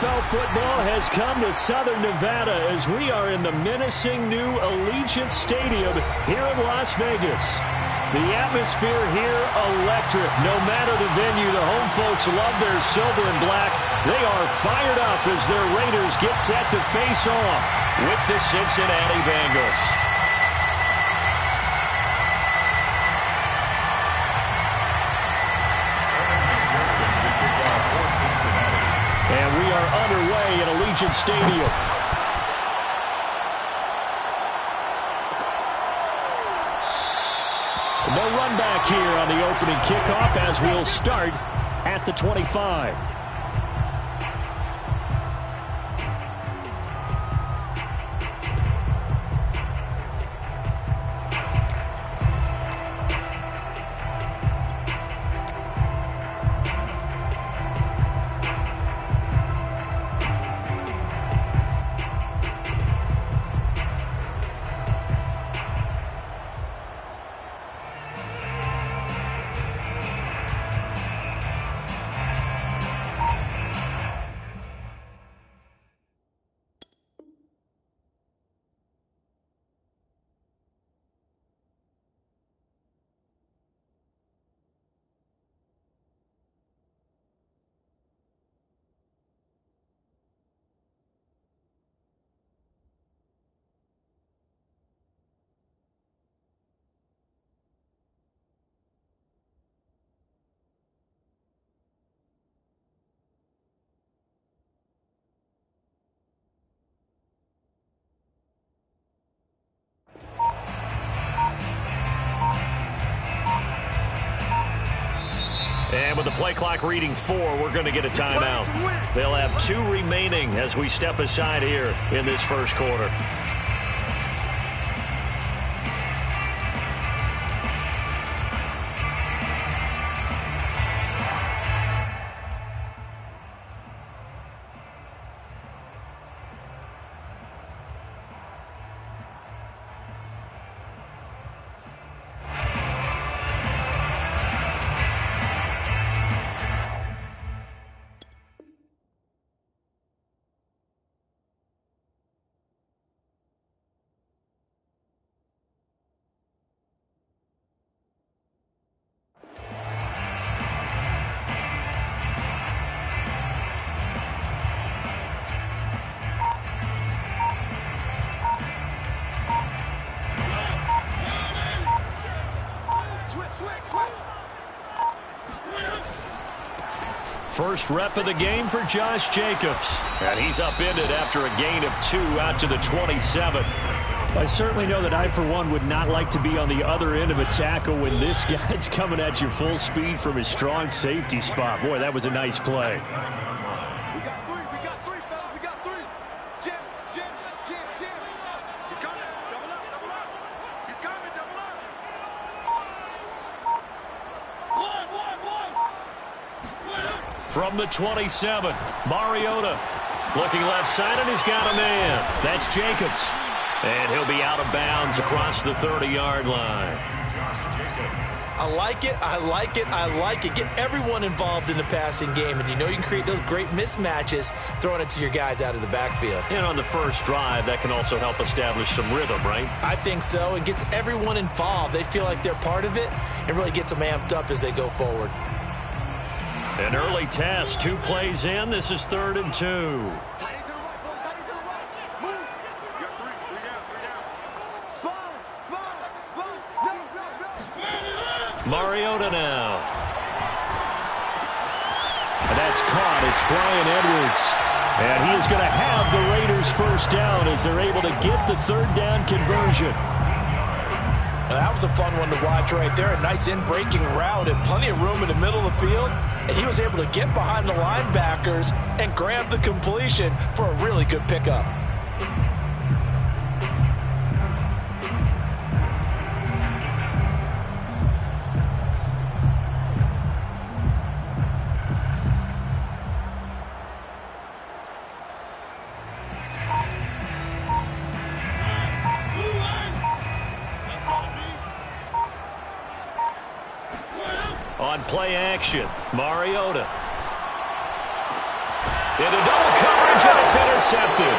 NFL football has come to Southern Nevada as we are in the menacing new Allegiant Stadium here in Las Vegas. The atmosphere here, electric. No matter the venue, the home folks love their silver and black. They are fired up as their Raiders get set to face off with the Cincinnati Bengals. And we are underway at Allegiant Stadium. No run back here on the opening kickoff as we'll start at the 25. And with the play clock reading 4, we're going to get a timeout. They'll have 2 remaining as we step aside here in this first quarter. First rep of the game for Josh Jacobs. And he's upended after a gain of 2 out to the 27. I certainly know that I, for one, would not like to be on the other end of a tackle when this guy's coming at you full speed from his strong safety spot. Boy, that was a nice play. We got 3, fellas. We got 3. Jim. He's coming. Double up. He's coming, double up. From the 27, Mariota looking left side, and he's got a man. That's Jacobs. And he'll be out of bounds across the 30-yard line. I like it. Get everyone involved in the passing game, and you know you can create those great mismatches throwing it to your guys out of the backfield. And on the first drive, that can also help establish some rhythm, right? I think so. It gets everyone involved. They feel like they're part of it and really gets them amped up as they go forward. An early test, 2 plays in. This is 3rd and 2. Tight end to the right, boy. Tight end to the right. Move. You got 3 down. Sponge. No. Mariota now. And that's caught. It's Bryan Edwards. And he is going to have the Raiders first down as they're able to get the 3rd down conversion. That was a fun one to watch right there. A nice in-breaking route and plenty of room in the middle of the field. And he was able to get behind the linebackers and grab the completion for a really good pickup. On play action, Mariota. And a double cover. range, and it's intercepted.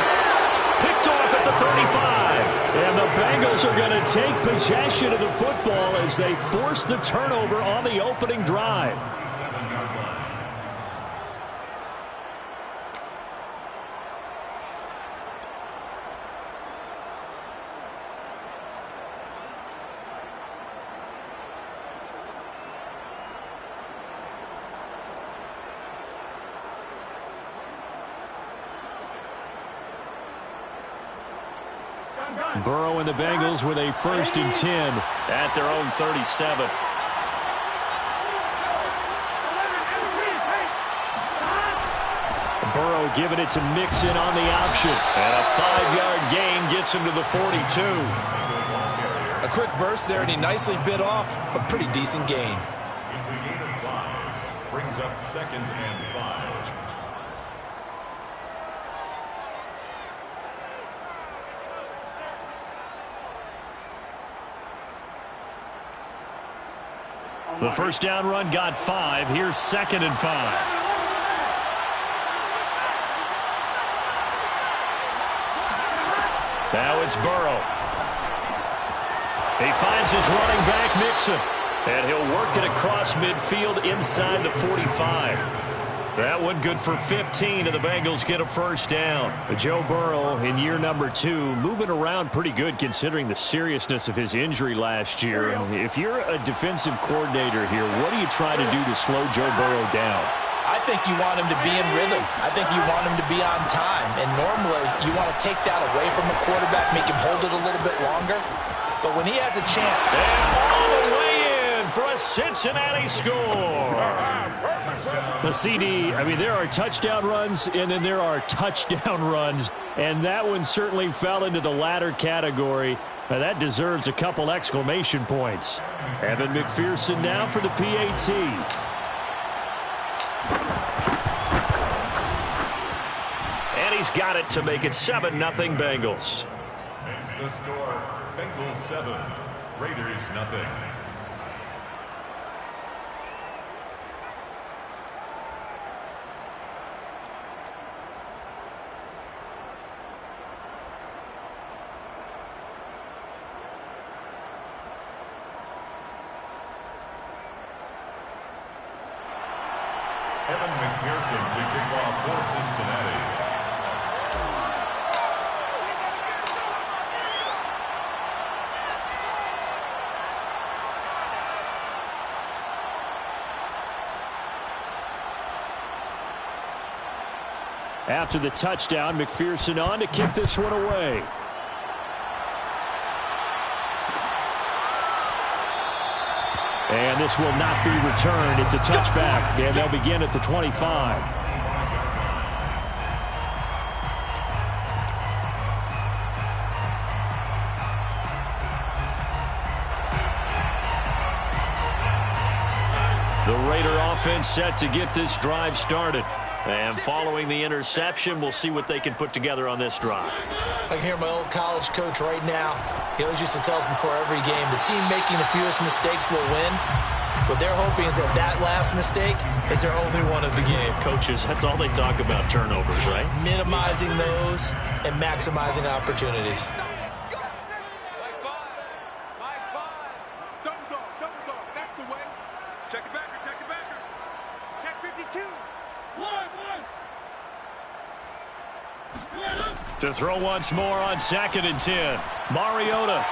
Picked off at the 35. And the Bengals are going to take possession of the football as they force the turnover on the opening drive. Burrow and the Bengals with a 1st and 10 at their own 37. Burrow giving it to Mixon on the option. And a 5-yard gain gets him to the 42. A quick burst there, and he nicely bit off a pretty decent gain. It's a gain of 5. Brings up 2nd and 5. The first down run got 5. Here's 2nd and 5. Now it's Burrow. He finds his running back, Mixon. And he'll work it across midfield inside the 45. That one good for 15, and the Bengals get a first down. Joe Burrow in year number 2, moving around pretty good considering the seriousness of his injury last year. If you're a defensive coordinator here, what do you try to do to slow Joe Burrow down? I think you want him to be in rhythm. I think you want him to be on time. And normally, you want to take that away from the quarterback, make him hold it a little bit longer. But when he has a chance. And all the way in for a Cincinnati score. The CD, I mean, there are touchdown runs, and then there are touchdown runs. And that one certainly fell into the latter category. Now, that deserves a couple exclamation points. Evan McPherson now for the PAT. And he's got it to make it 7-0 Bengals. It's the score. Bengals 7, Raiders nothing. Evan McPherson to kick off for Cincinnati. After the touchdown, McPherson on to kick this one away. And this will not be returned. It's a touchback, and they'll begin at the 25. The Raider offense set to get this drive started. And following the interception, we'll see what they can put together on this drive. I can hear my old college coach right now. He always used to tell us before every game, the team making the fewest mistakes will win. What they're hoping is that last mistake is their only one of the game. Coaches, that's all they talk about, turnovers, right? Minimizing those and maximizing opportunities. To throw once more on 2nd and 10. Mariota.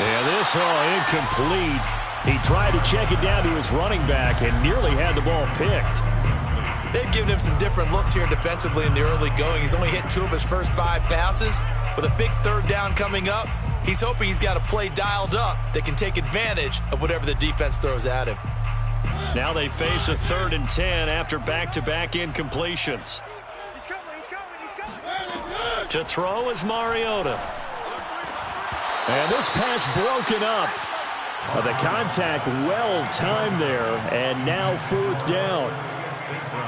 And this incomplete. He tried to check it down to his running back and nearly had the ball picked. They've given him some different looks here defensively in the early going. He's only hit 2 of his first 5 passes. With a big 3rd down coming up, he's hoping he's got a play dialed up that can take advantage of whatever the defense throws at him. Now they face a 3rd and 10 after back-to-back incompletions. To throw is Mariota. And this pass broken up. The contact well timed there, and now 4th down.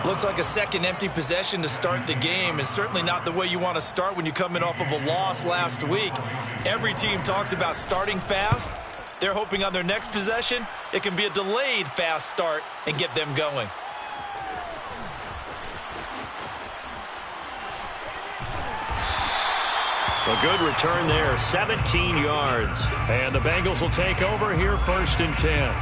Looks like a second empty possession to start the game, and certainly not the way you want to start when you come in off of a loss last week. Every team talks about starting fast. They're hoping on their next possession, it can be a delayed fast start and get them going. A good return there, 17 yards. And the Bengals will take over here, 1st and 10.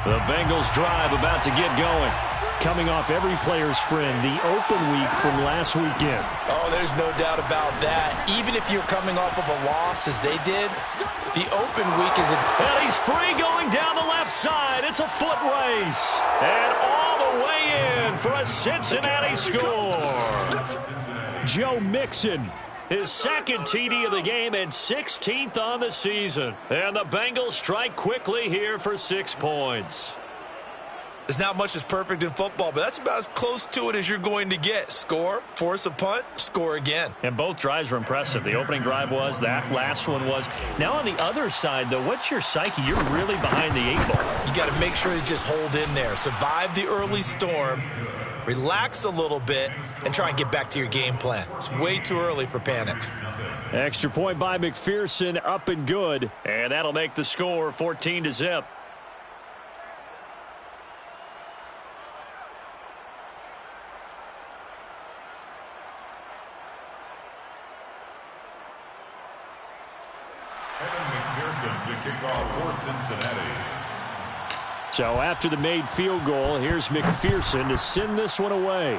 The Bengals drive about to get going. Coming off every player's friend, the open week from last weekend. Oh, there's no doubt about that. Even if you're coming off of a loss as they did, the open week is... And he's free going down the left side. It's a foot race. And all the way in for a Cincinnati score. Joe Mixon, his 2nd TD of the game and 16th on the season. And the Bengals strike quickly here for 6 points. There's not much that's perfect in football, but that's about as close to it as you're going to get. Score, force a punt, score again. And both drives were impressive. The opening drive was, that last one was. Now on the other side, though, what's your psyche? You're really behind the 8 ball. You got to make sure you just hold in there. Survive the early storm, relax a little bit, and try and get back to your game plan. It's way too early for panic. Extra point by McPherson, up and good. And that'll make the score 14-0. To kick off for Cincinnati. So after the made field goal, here's McPherson to send this one away.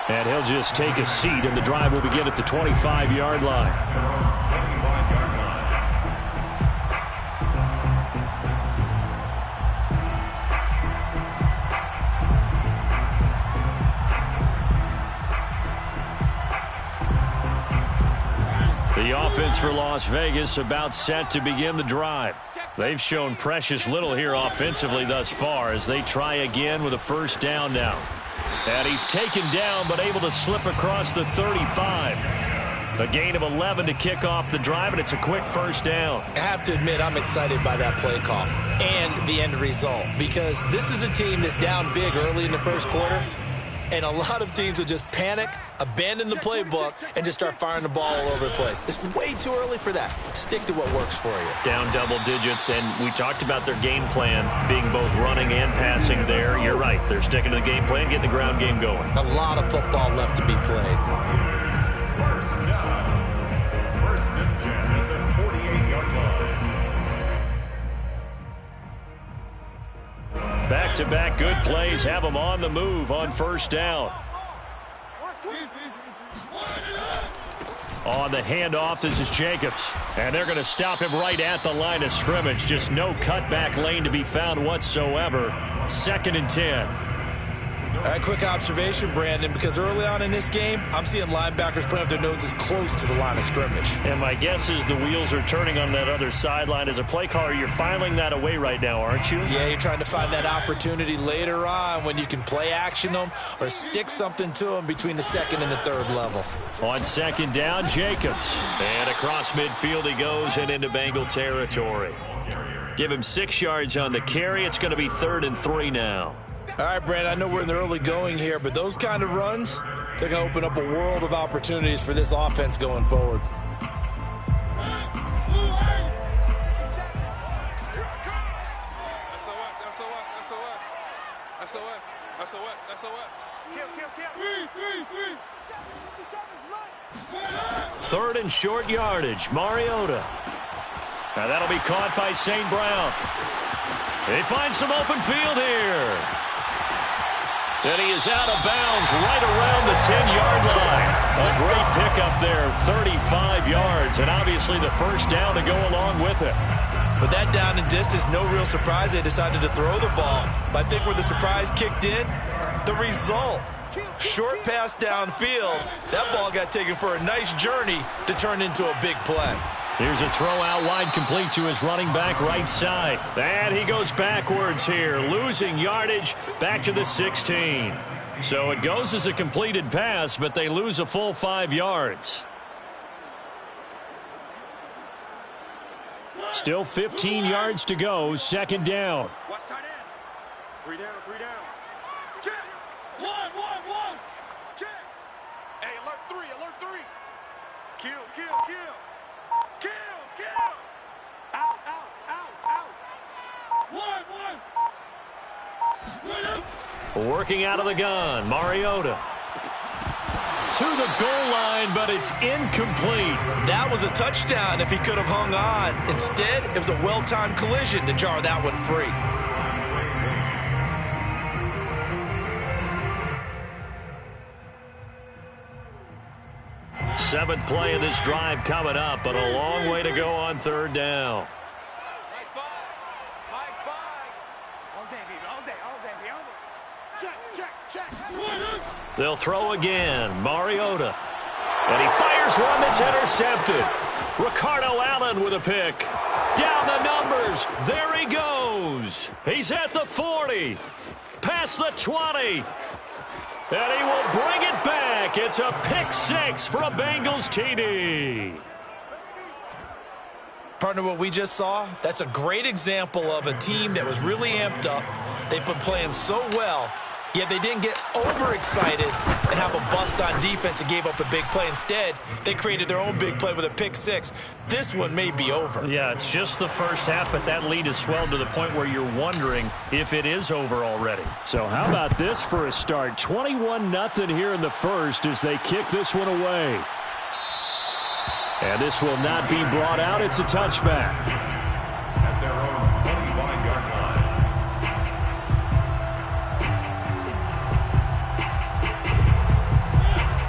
And he'll just take a seat, and the drive will begin at the 25-yard line. 25-yard line. The offense for Las Vegas about set to begin the drive. They've shown precious little here offensively thus far as they try again with a 1st down now. And he's taken down but able to slip across the 35. A gain of 11 to kick off the drive, and it's a quick 1st down. I have to admit, I'm excited by that play call and the end result, because this is a team that's down big early in the 1st quarter. And a lot of teams will just panic, abandon the playbook, and just start firing the ball all over the place. It's way too early for that. Stick to what works for you. Down double digits, and we talked about their game plan being both running and passing there. You're right. They're sticking to the game plan, getting the ground game going. A lot of football left to be played. 1st down. 1st and 10 at the 48-yard line. Back-to-back good plays have them on the move on 1st down. On the handoff, this is Jacobs. And they're going to stop him right at the line of scrimmage. Just no cutback lane to be found whatsoever. 2nd and 10. All right, quick observation, Brandon, because early on in this game, I'm seeing linebackers putting up their noses close to the line of scrimmage. And my guess is the wheels are turning on that other sideline. As a play caller, you're filing that away right now, aren't you? Yeah, you're trying to find that opportunity later on when you can play action them or stick something to them between the 2nd and the 3rd level. On 2nd down, Jacobs. And across midfield he goes and into Bengal territory. Give him 6 yards on the carry. It's going to be 3rd and 3 now. All right, Brandon, I know we're in the early going here, but those kind of runs, they're going to open up a world of opportunities for this offense going forward. Third and short yardage, Mariota. Now that'll be caught by St. Brown. They find some open field here. And he is out of bounds right around the 10-yard line. A great pickup there, 35 yards, and obviously the 1st down to go along with it. With that down and distance, no real surprise they decided to throw the ball. But I think where the surprise kicked in, the result. Short pass downfield. That ball got taken for a nice journey to turn into a big play. Here's a throw out wide, complete to his running back right side. And he goes backwards here, losing yardage back to the 16. So it goes as a completed pass, but they lose a full 5 yards. Still 15 yards to go, 2nd down. Watch tight end. 3 down, 3 down. Check. One. Check. Hey, alert 3, alert 3. Kill, kill, kill. Kill, kill. Out, out, out, out. Working out of the gun, Mariota. To the goal line, but it's incomplete. That was a touchdown if he could have hung on. Instead, it was a well-timed collision to jar that one free. Seventh play of this drive coming up, but a long way to go on third down. Mike five. All day, baby, all day, all day, all day. Check. They'll throw again. Mariota. And he fires one that's intercepted. Ricardo Allen with a pick. Down the numbers. There he goes. He's at the 40. Past the 20. And he will bring it back. It's a pick six for a Bengals TD. Partner, what we just saw, that's a great example of a team that was really amped up. They've been playing so well, yet they didn't get overexcited and have a bust on defense and gave up a big play. Instead, they created their own big play with a pick six. This one may be over. Yeah, it's just the first half, but that lead has swelled to the point where you're wondering if it is over already. So how about this for a start? 21-0 here in the first as they kick this one away. And this will not be brought out. It's a touchback. At their own 25-yard line.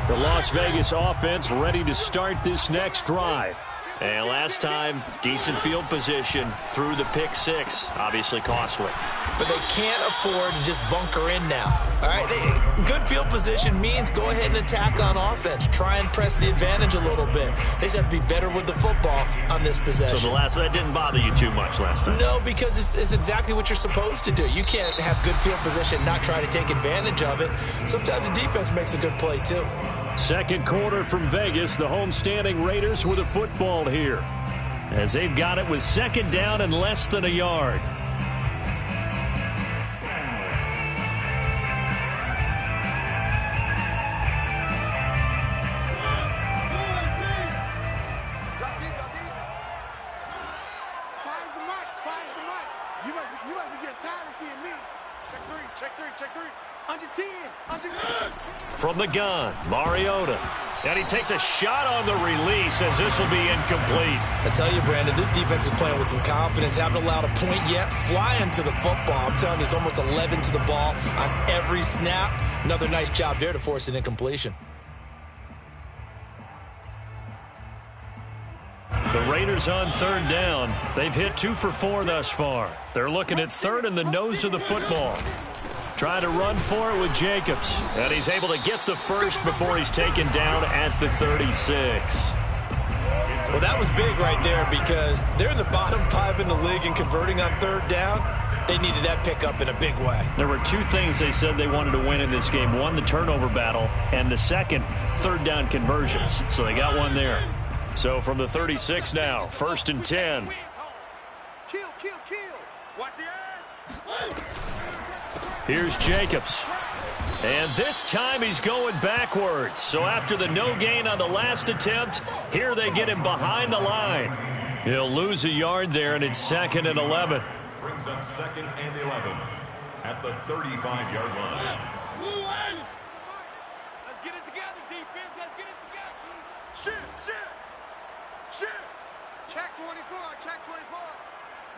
The Las Vegas offense ready to start this next drive. And last time, decent field position through the pick six. Obviously costly. But they can't afford to just bunker in now. All right, good field position means go ahead and attack on offense. Try and press the advantage a little bit. They just have to be better with the football on this possession. So that didn't bother you too much last time? No, because it's exactly what you're supposed to do. You can't have good field position and not try to take advantage of it. Sometimes the defense makes a good play too. Second quarter from Vegas, the homestanding Raiders with a football here, as they've got it with second down and less than a yard. Fire's the mic. You must be getting tired of seeing me. Check three. Under 10. From the gun, Mariota. And he takes a shot on the release as this will be incomplete. I tell you, Brandon, this defense is playing with some confidence. Haven't allowed a point yet. Flying to the football. I'm telling you, there's almost 11 to the ball on every snap. Another nice job there to force an incompletion. The Raiders on third down. They've hit 2 for 4 thus far. They're looking at third in the nose of the football. Trying to run for it with Jacobs. And he's able to get the first before he's taken down at the 36. Well, that was big right there because they're in the bottom 5 in the league and converting on third down. They needed that pickup in a big way. There were 2 things they said they wanted to win in this game. One, the turnover battle, and the second, third down conversions. So they got one there. So from the 36 now, 1st and 10. Kill. Watch the edge. Here's Jacobs. And this time he's going backwards. So after the no gain on the last attempt, here they get him behind the line. He'll lose a yard there, and it's 2nd and 11. Brings up 2nd and 11 at the 35-yard line. Let's get it together, defense. Let's get it together. Shit. Check 24.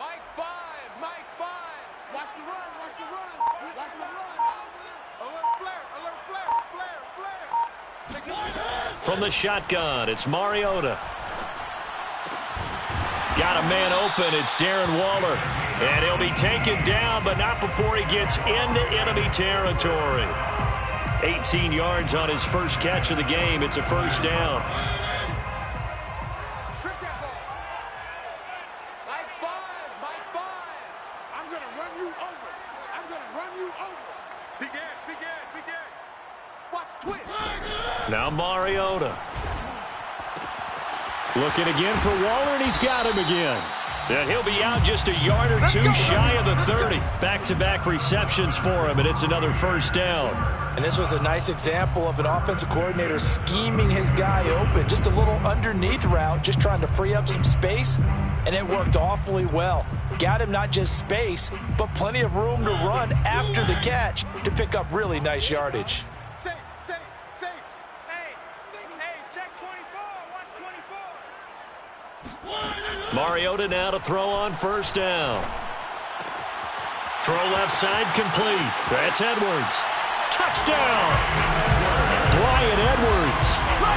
Mike 5. Watch the run. Alert flare. From the shotgun, it's Mariota. Got a man open. It's Darren Waller. And he'll be taken down, but not before he gets into enemy territory. 18 yards on his first catch of the game. It's a first down. Strip that ball. Mike 5. I'm going to run you over. Big edge. Watch twitch. Now Mariota. Looking again for Waller, and he's got him again. And he'll be out just a yard or two shy of the 30. Back-to-back receptions for him, and it's another first down. And this was a nice example of an offensive coordinator scheming his guy open. Just a little underneath route, just trying to free up some space, and it worked awfully well. Got him not just space, but plenty of room to run after the catch to pick up really nice yardage. Safe. Hey, check 24. Watch 24. Mariota now to throw on first down. Throw left side complete. That's Edwards. Touchdown! Bryan Edwards.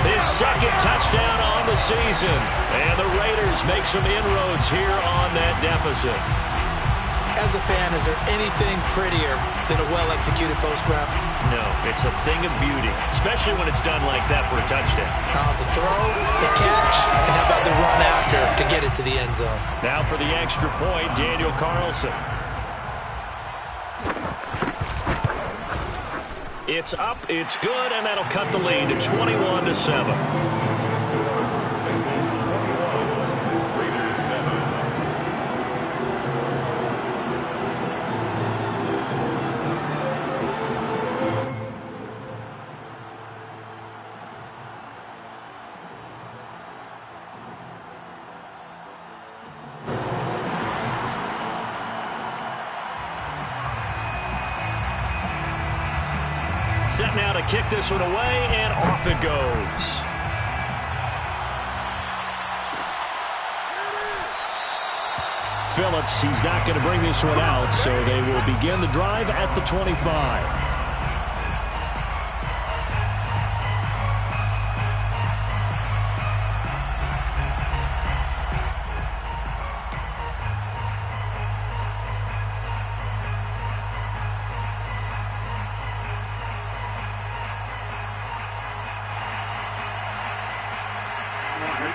His second touchdown on the season. And the Raiders make some inroads here on that deficit. As a fan, is there anything prettier than a well-executed post route? No, it's a thing of beauty, especially when it's done like that for a touchdown. The throw, the catch, and how about the run after to get it to the end zone? Now for the extra point, Daniel Carlson. It's up, it's good, and that'll cut the lead to 21-7. Set now to kick this one away, and off it goes. Phillips, he's not going to bring this one out, so they will begin the drive at the 25.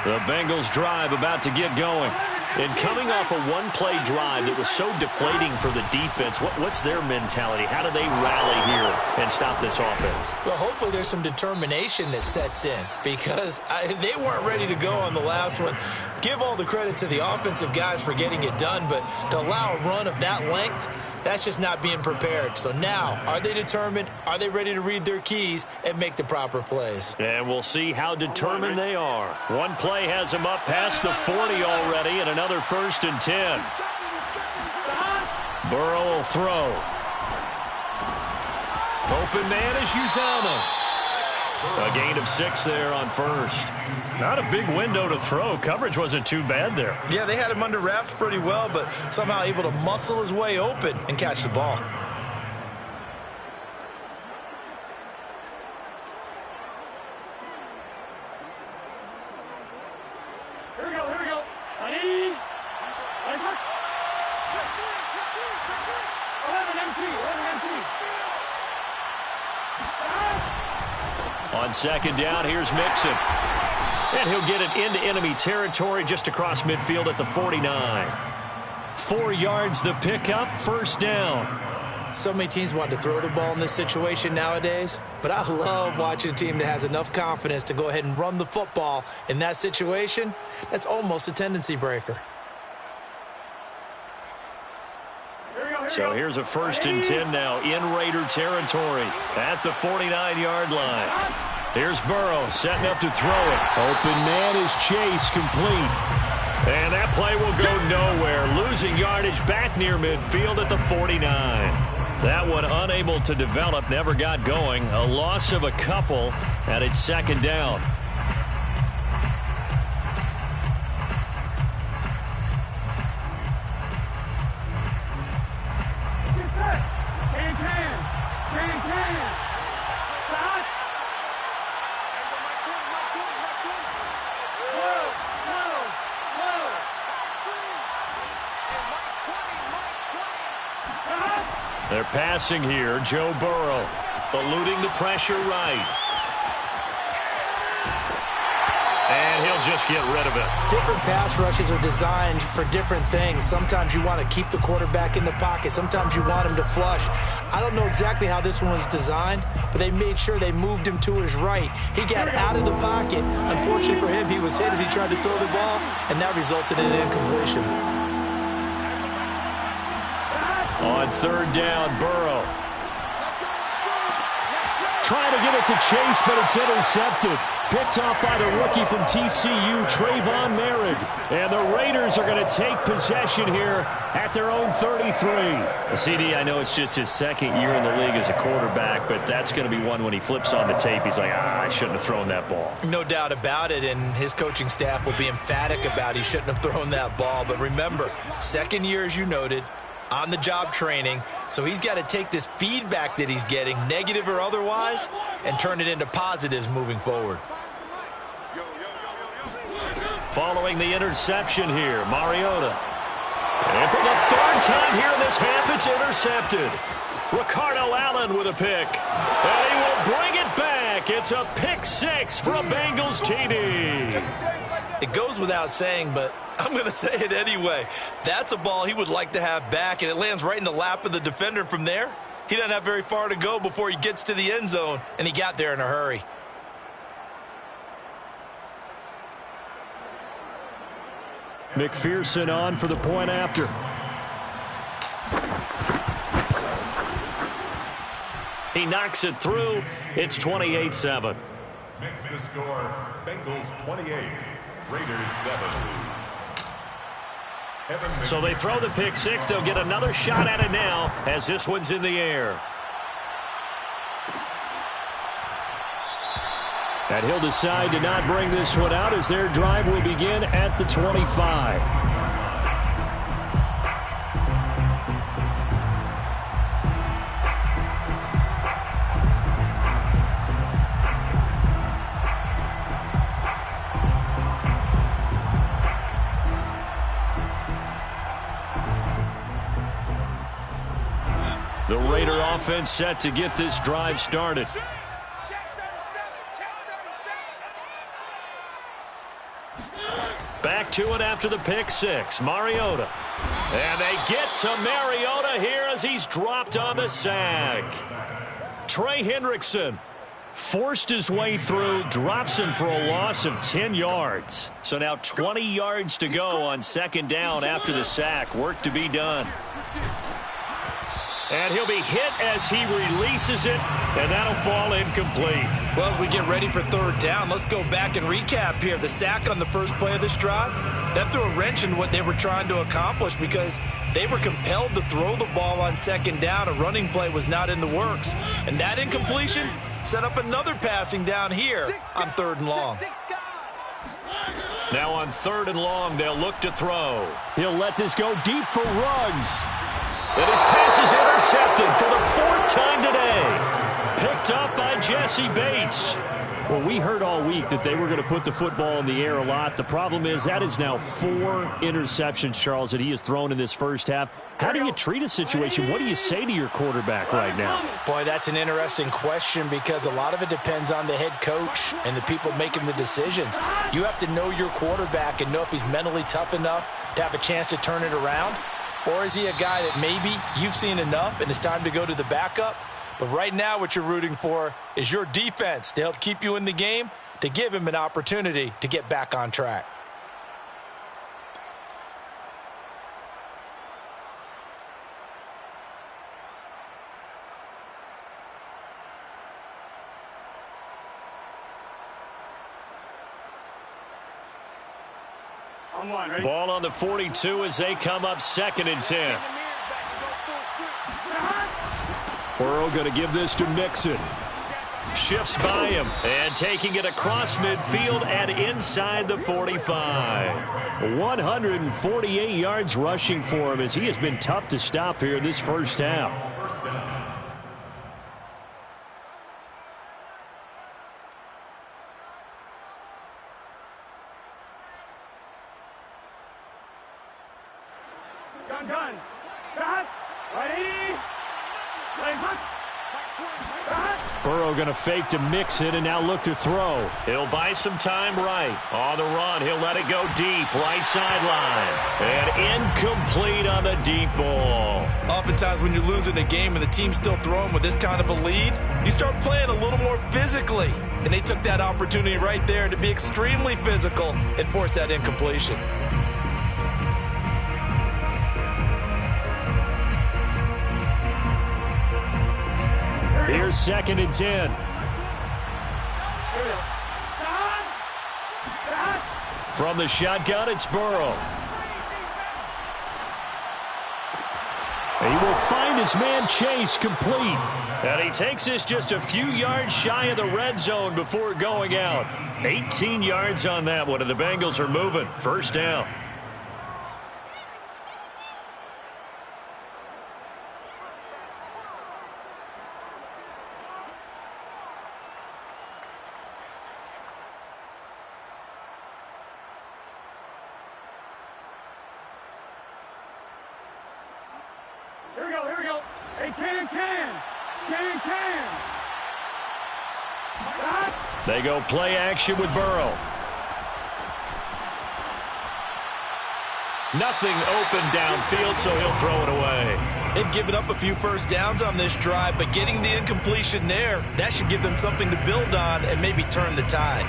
The Bengals drive about to get going. And coming off a one-play drive that was so deflating for the defense, what's their mentality? How do they rally here and stop this offense? Well, hopefully there's some determination that sets in because they weren't ready to go on the last one. Give all the credit to the offensive guys for getting it done, but to allow a run of that length, that's just not being prepared. So now, are they determined? Are they ready to read their keys and make the proper plays? And we'll see how determined they are. One play has them up past the 40 already, and another 1st and 10. Burrow will throw. Open man is Uzama. A gain of 6 there on first. Not a big window to throw. Coverage wasn't too bad there. Yeah, they had him under wraps pretty well, but somehow able to muscle his way open and catch the ball. Here we go. Ready? 11 MT. On second down, here's Mixon. And he'll get it into enemy territory just across midfield at the 49. 4 yards the pickup, first down. So many teams want to throw the ball in this situation nowadays, but I love watching a team that has enough confidence to go ahead and run the football in that situation. That's almost a tendency breaker. So here's a 1st and 10 now in Raider territory at the 49-yard line. Here's Burrow setting up to throw it. Open man is Chase, complete. And that play will go nowhere. Losing yardage back near midfield at the 49. That one unable to develop, never got going. A loss of a couple, and it's second down. They're passing here. Joe Burrow eluding the pressure right. And he'll just get rid of it. Different pass rushes are designed for different things. Sometimes you want to keep the quarterback in the pocket. Sometimes you want him to flush. I don't know exactly how this one was designed, but they made sure they moved him to his right. He got out of the pocket. Unfortunately for him, he was hit as he tried to throw the ball, and that resulted in an incompletion. On third down, Burrow. Trying to get it to Chase, but it's intercepted. Picked off by the rookie from TCU, Trayvon Merritt. And the Raiders are going to take possession here at their own 33. CD, I know it's just his second year in the league as a quarterback, but that's going to be one when he flips on the tape. He's like, I shouldn't have thrown that ball. No doubt about it, and his coaching staff will be emphatic about he shouldn't have thrown that ball. But remember, second year, as you noted, on-the-job training, so he's got to take this feedback that he's getting, negative or otherwise, and turn it into positives moving forward. Following the interception here, Mariota. And for the third time here in this half, it's intercepted. Ricardo Allen with a pick. And he will bring it back. It's a pick six for a Bengals TD. It goes without saying, but I'm going to say it anyway. That's a ball he would like to have back, and it lands right in the lap of the defender from there. He doesn't have very far to go before he gets to the end zone, and he got there in a hurry. McPherson on for the point after. He knocks it through. It's 28-7. Makes the score Bengals 28, Raiders 7. So they throw the pick six. They'll get another shot at it now as this one's in the air. And he'll decide to not bring this one out as their drive will begin at the 25. The Raider offense set to get this drive started. Back to it after the pick six. Mariota. And they get to Mariota here as he's dropped on the sack. Trey Hendrickson forced his way through, drops him for a loss of 10 yards. So now 20 yards to go on second down after the sack. Work to be done. And he'll be hit as he releases it, and that'll fall incomplete. Well, as we get ready for third down, let's go back and recap here. The sack on the first play of this drive, that threw a wrench in what they were trying to accomplish because they were compelled to throw the ball on second down. A running play was not in the works. And that incompletion set up another passing down here on third and long. Now on third and long, they'll look to throw. He'll let this go deep for Ruggs. And his pass is intercepted for the fourth time today. Picked up by Jesse Bates. Well, we heard all week that they were going to put the football in the air a lot. The problem is that is now 4 interceptions, Charles, that he has thrown in this first half. How do you treat a situation? What do you say to your quarterback right now? Boy, that's an interesting question because a lot of it depends on the head coach and the people making the decisions. You have to know your quarterback and know if he's mentally tough enough to have a chance to turn it around. Or is he a guy that maybe you've seen enough and it's time to go to the backup? But right now what you're rooting for is your defense to help keep you in the game, to give him an opportunity to get back on track. Ball on the 42 as they come up 2nd and 10. Burrow going to give this to Mixon. Shifts by him and taking it across midfield and inside the 45. 148 yards rushing for him as he has been tough to stop here in this first half. Burrow going to fake to Mixon and now look to throw. He'll buy some time right. On the run, he'll let it go deep, right sideline. And incomplete on the deep ball. Oftentimes when you're losing a game and the team's still throwing with this kind of a lead, you start playing a little more physically. And they took that opportunity right there to be extremely physical and force that incompletion. 2nd and 10. From the shotgun, it's Burrow. He will find his man Chase complete. And he takes this just a few yards shy of the red zone before going out. 18 yards on that one, and the Bengals are moving. First down. Here we go. Hey, can. They go play action with Burrow. Nothing open downfield, so he'll throw it away. They've given up a few first downs on this drive, but getting the incompletion there, that should give them something to build on and maybe turn the tide.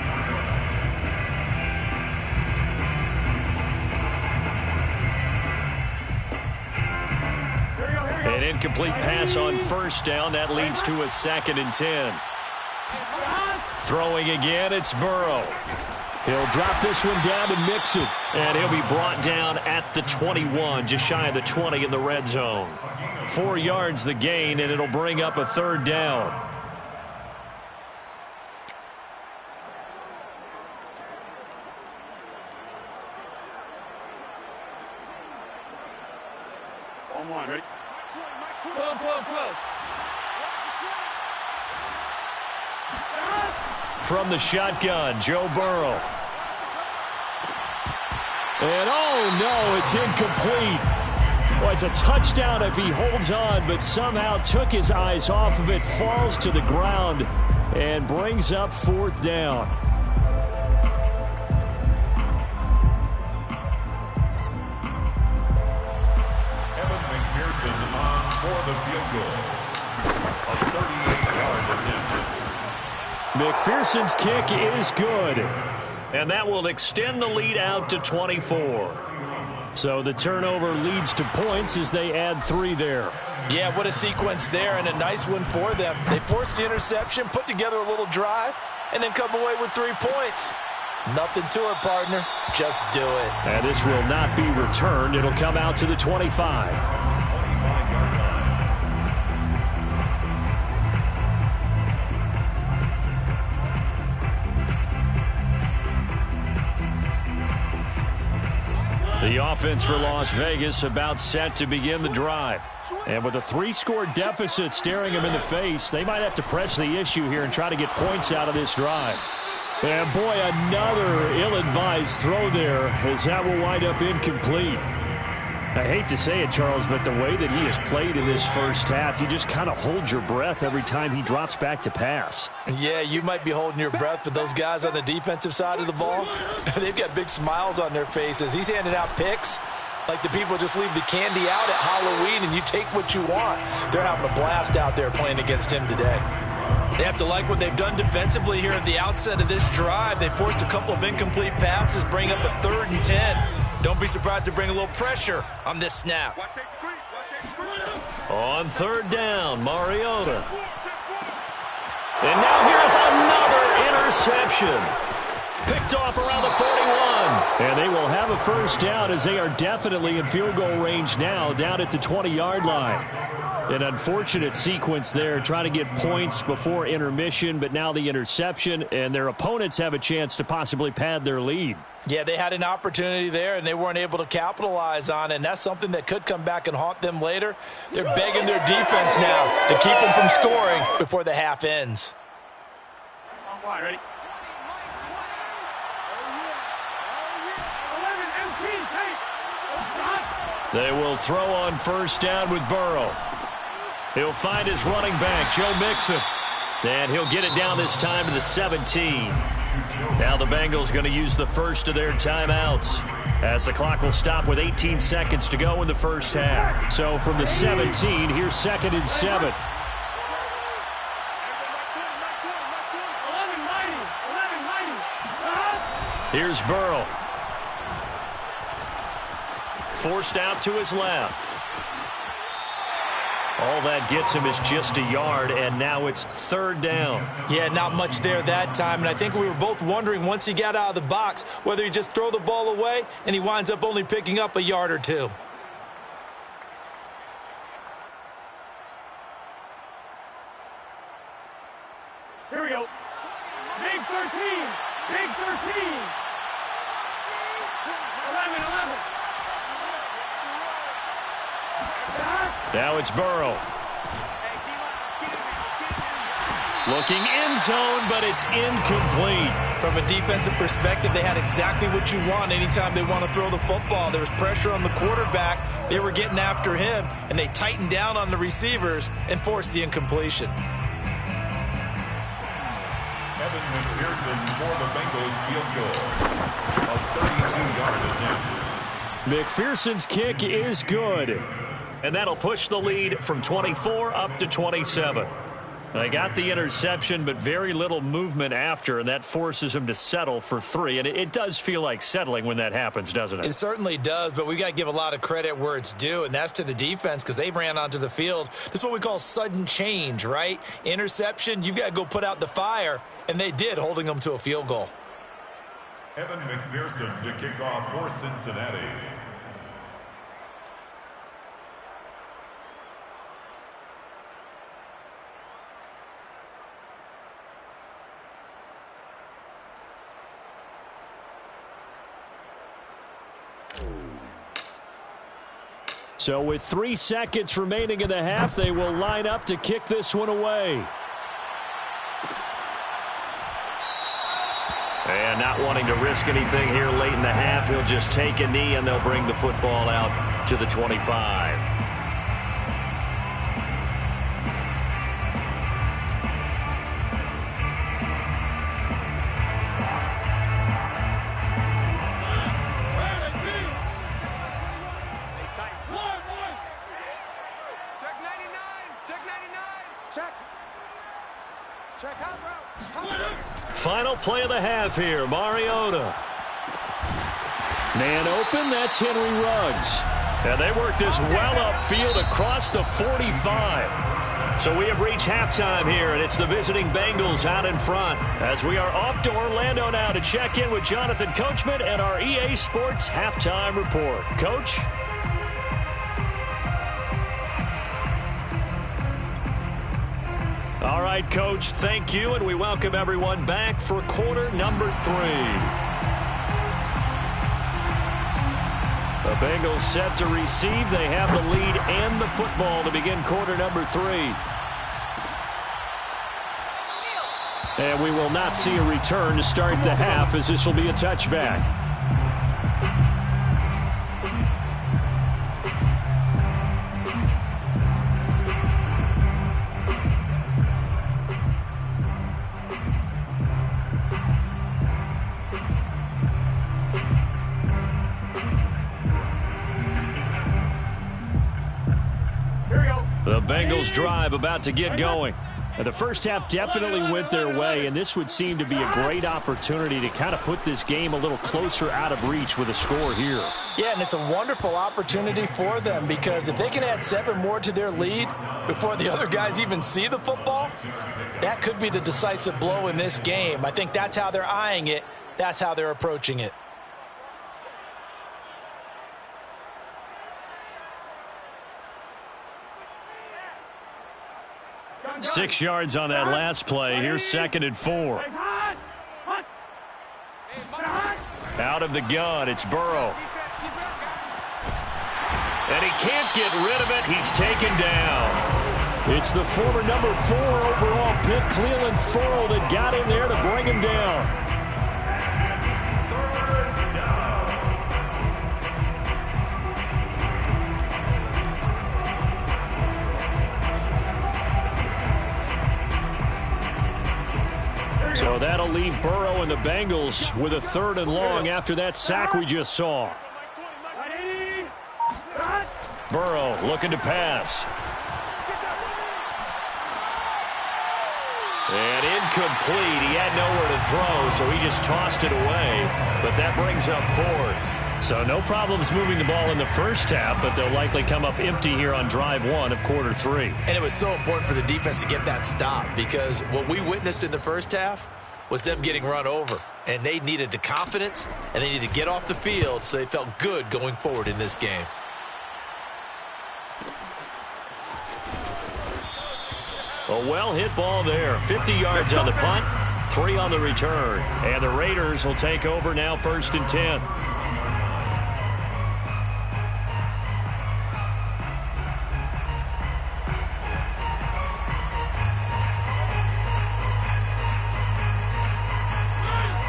An incomplete pass on first down. That leads to a 2nd and 10. Throwing again, it's Burrow. He'll drop this one down to Mixon, and he'll be brought down at the 21, just shy of the 20 in the red zone. 4 yards the gain, and it'll bring up a 3rd down. On one, ready? 12. From the shotgun, Joe Burrow. And oh no, it's incomplete. Well, it's a touchdown if he holds on, but somehow took his eyes off of it, falls to the ground, and brings up 4th down. Evan McPherson on for the field goal. A 38-yard attempt. McPherson's kick is good, and that will extend the lead out to 24. So the turnover leads to points as they add 3 there. Yeah, what a sequence there, and a nice one for them. They forced the interception, put together a little drive, and then come away with 3 points. Nothing to it, partner. Just do it. And this will not be returned. It'll come out to the 25. The offense for Las Vegas about set to begin the drive. And with a 3-score deficit staring them in the face, they might have to press the issue here and try to get points out of this drive. And boy, another ill-advised throw there as that will wind up incomplete. I hate to say it, Charles, but the way that he has played in this first half, you just kind of hold your breath every time he drops back to pass. Yeah, you might be holding your breath, but those guys on the defensive side of the ball, they've got big smiles on their faces. He's handing out picks like the people just leave the candy out at Halloween and you take what you want. They're having a blast out there playing against him today. They have to like what they've done defensively here at the outset of this drive. They forced a couple of incomplete passes, bring up a 3rd and 10. Don't be surprised to bring a little pressure on this snap. On 3rd down, Mariota. And now here's another interception. Picked off around the 41. And they will have a first down as they are definitely in field goal range now, down at the 20-yard line. An unfortunate sequence there, trying to get points before intermission, but now the interception, and their opponents have a chance to possibly pad their lead. Yeah, they had an opportunity there, and they weren't able to capitalize on it, and that's something that could come back and haunt them later. They're begging their defense now to keep them from scoring before the half ends. Ready? They will throw on first down with Burrow. He'll find his running back, Joe Mixon. And he'll get it down this time to the 17. Now the Bengals going to use the first of their timeouts as the clock will stop with 18 seconds to go in the first half. So from the 17, here's 2nd and 7. Here's Burrow. Forced out to his left. All that gets him is just a yard, and now it's third down. Yeah, not much there that time, and I think we were both wondering once he got out of the box whether he just throw the ball away, and he winds up only picking up a yard or two. Here we go. Big 13. Big 13. 11. Now it's Burrow. Looking end zone, but it's incomplete. From a defensive perspective, they had exactly what you want anytime they want to throw the football. There was pressure on the quarterback. They were getting after him, and they tightened down on the receivers and forced the incompletion. Evan McPherson for the Bengals field goal. A 32-yard attempt. McPherson's kick is good. And that'll push the lead from 24 up to 27. They got the interception, but very little movement after, and that forces him to settle for 3. And it does feel like settling when that happens, doesn't it? It certainly does, but we got to give a lot of credit where it's due, and that's to the defense because they ran onto the field. This is what we call sudden change, right? Interception, you've got to go put out the fire, and they did, holding them to a field goal. Evan McPherson to kick off for Cincinnati. So with 3 seconds remaining in the half, they will line up to kick this one away. And not wanting to risk anything here late in the half, he'll just take a knee and they'll bring the football out to the 25. Final play of the half here, Mariota. Man open, that's Henry Ruggs. And they work this well upfield across the 45. So we have reached halftime here, and it's the visiting Bengals out in front. As we are off to Orlando now to check in with Jonathan Coachman and our EA Sports Halftime Report. Coach? All right, Coach, thank you, and we welcome everyone back for quarter number 3. The Bengals set to receive. They have the lead and the football to begin quarter number 3. And we will not see a return to start the half, as this will be a touchback. The Bengals drive about to get going. The first half definitely went their way, and this would seem to be a great opportunity to kind of put this game a little closer out of reach with a score here. Yeah, and it's a wonderful opportunity for them because if they can add 7 more to their lead before the other guys even see the football, that could be the decisive blow in this game. I think that's how they're eyeing it. That's how they're approaching it. Six yards on that last play. Here's 2nd and 4. Out of the gun, it's Burrow. And he can't get rid of it. He's taken down. It's the former number 4 overall pick, Cleveland Farrell, that got in there to bring him down. So that'll leave Burrow and the Bengals with a 3rd and long after that sack we just saw. Burrow looking to pass. And incomplete. He had nowhere to throw, so he just tossed it away. But that brings up fourth. So no problems moving the ball in the first half, but they'll likely come up empty here on drive one of quarter three. And it was so important for the defense to get that stop, because what we witnessed in the first half was them getting run over. And they needed the confidence, and they needed to get off the field so they felt good going forward in this game. A well-hit ball there. 50 yards on the punt, 3 on the return. And the Raiders will take over now, 1st and 10.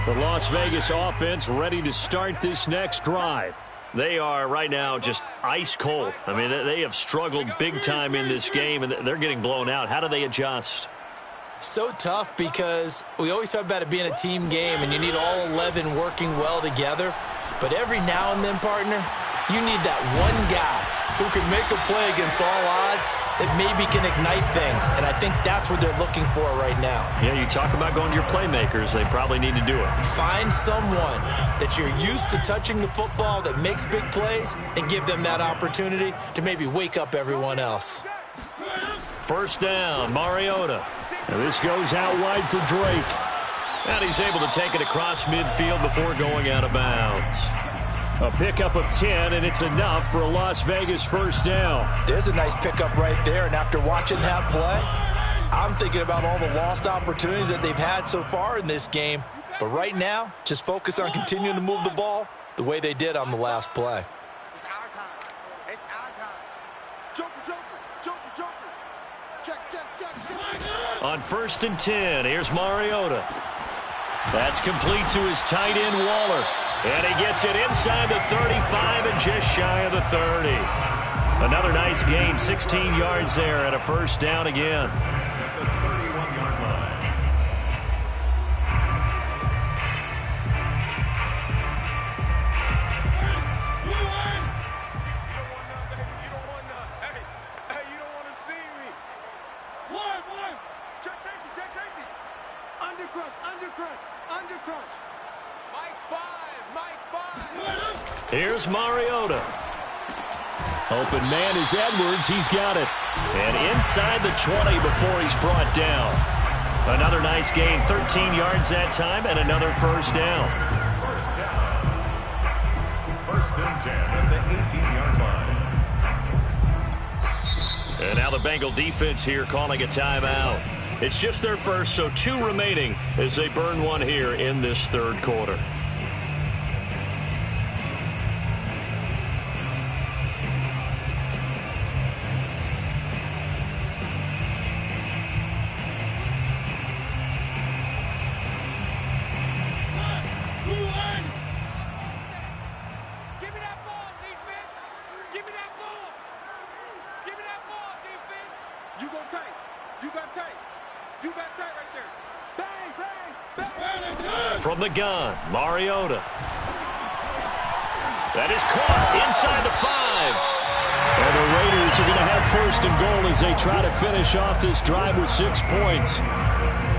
The Las Vegas offense ready to start this next drive. They are right now just ice cold. I mean, they have struggled big time in this game, and they're getting blown out. How do they adjust? So tough, because we always talk about it being a team game, and you need all 11 working well together. But every now and then, partner, you need that one guy who can make a play against all odds that maybe can ignite things. And I think that's what they're looking for right now. Yeah, you talk about going to your playmakers. They probably need to do it. Find someone that you're used to touching the football that makes big plays and give them that opportunity to maybe wake up everyone else. 1st down, Mariota. And this goes out wide for Drake. And he's able to take it across midfield before going out of bounds. A pickup of 10, and it's enough for a Las Vegas 1st down. There's a nice pickup right there, and after watching that play, I'm thinking about all the lost opportunities that they've had so far in this game. But right now, just focus on continuing to move the ball the way they did on the last play. It's our time. It's our time. Joker, Joker, Joker, Joker. Check, check, check, check. On 1st and 10, here's Mariota. That's complete to his tight end, Waller. And he gets it inside the 35 and just shy of the 30. Another nice gain, 16 yards there, and a 1st down again. At the 31-yard line. You don't want none, baby. You don't want none. Hey, you don't want to see me. One. Check safety. Undercrush. Mike 5. Here's Mariota. Open man is Edwards. He's got it. And inside the 20 before he's brought down. Another nice gain, 13 yards that time, and another 1st down. 1st and 10 at the 18-yard line. And now the Bengal defense here calling a timeout. It's just their first, so 2 remaining as they burn one here in this 3rd quarter. From the gun, Mariota. That is caught inside the 5. And the Raiders are going to have 1st and goal as they try to finish off this drive with 6 points.